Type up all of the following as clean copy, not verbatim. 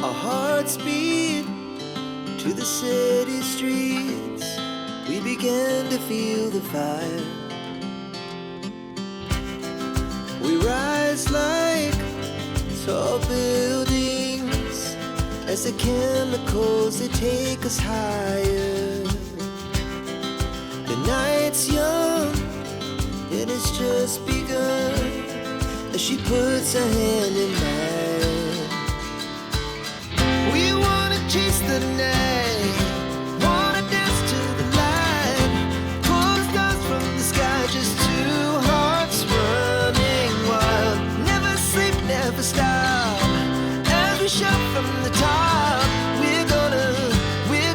Our hearts beat to the city streets. We began to feel the fire. We rise like tall buildings as the chemicals, they take us higher. The night's young and it's just begun as she puts her hand in mine. We wanna chase the night, wanna dance to the light, pull the stars from the sky, just two hearts running wild. Never sleep, never stop, as we shout from the top. We're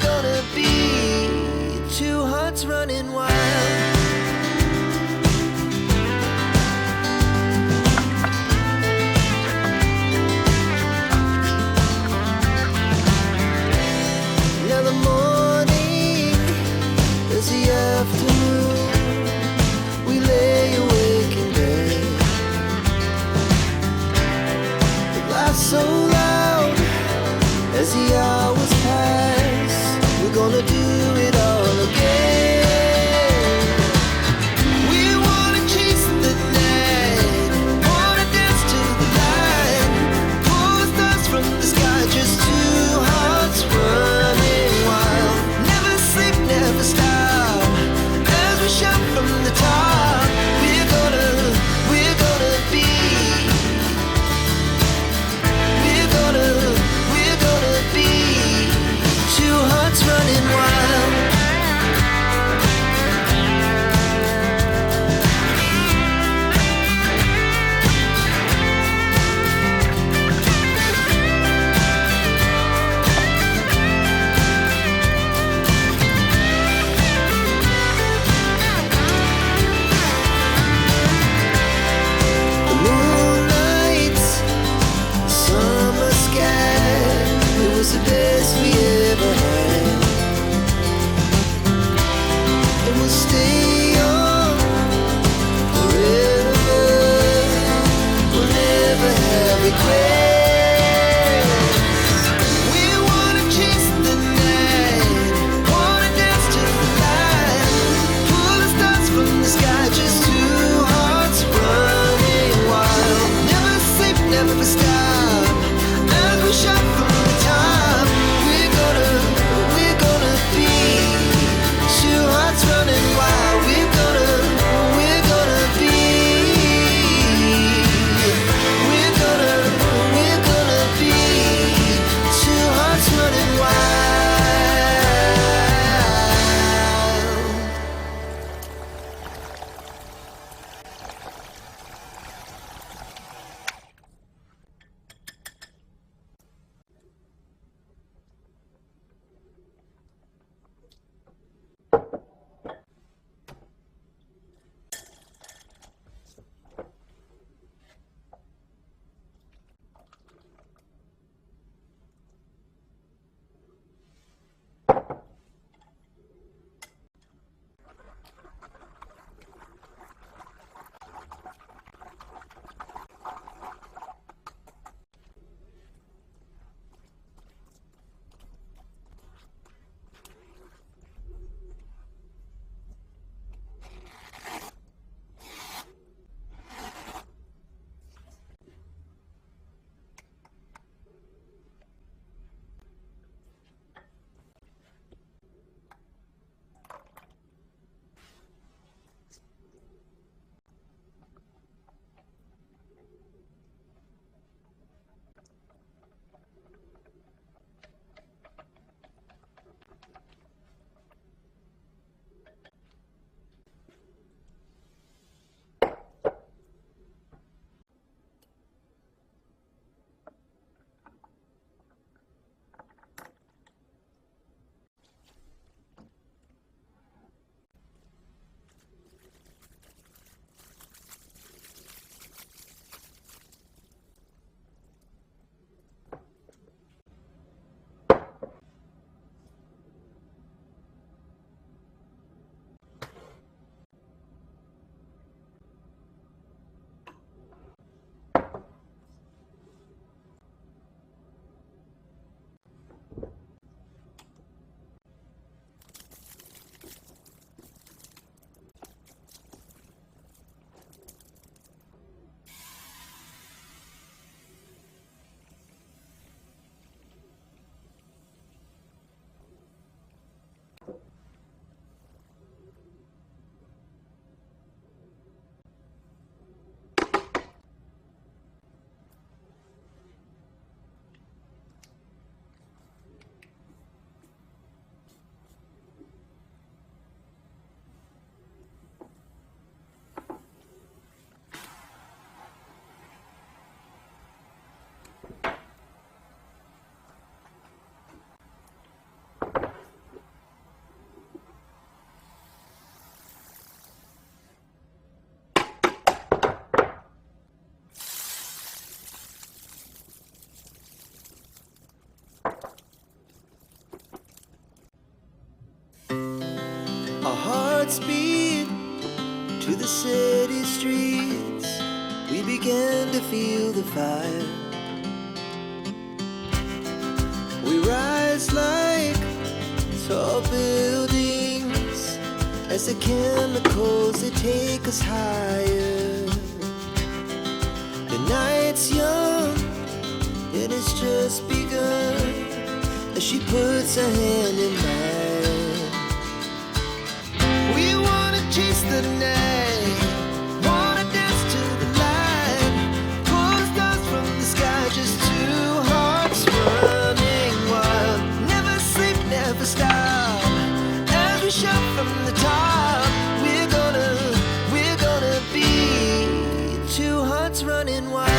gonna be two hearts running wild. So loud as the hours pass, we're gonna do it all again. We wanna chase the night, wanna dance to the light, pull the stars from the sky, just two hearts running wild. Never sleep, never stop, as we shout from the top. We're gonna be. We're gonna be speed to the city streets. We began to feel the fire. We rise like tall buildings as the chemicals they take us higher. The night's young and it's just begun as she puts her hand in mine. We wanna chase the night, wanna dance to the light, pull stars from the sky, just two hearts running wild. Never sleep, never stop, as we shout from the top. We're gonna be two hearts running wild.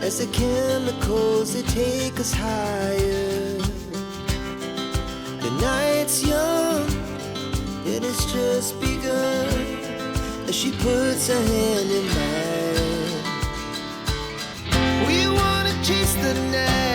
as the chemicals they take us higher. The night's young, it has just begun as she puts her hand in mine. We wanna chase the night.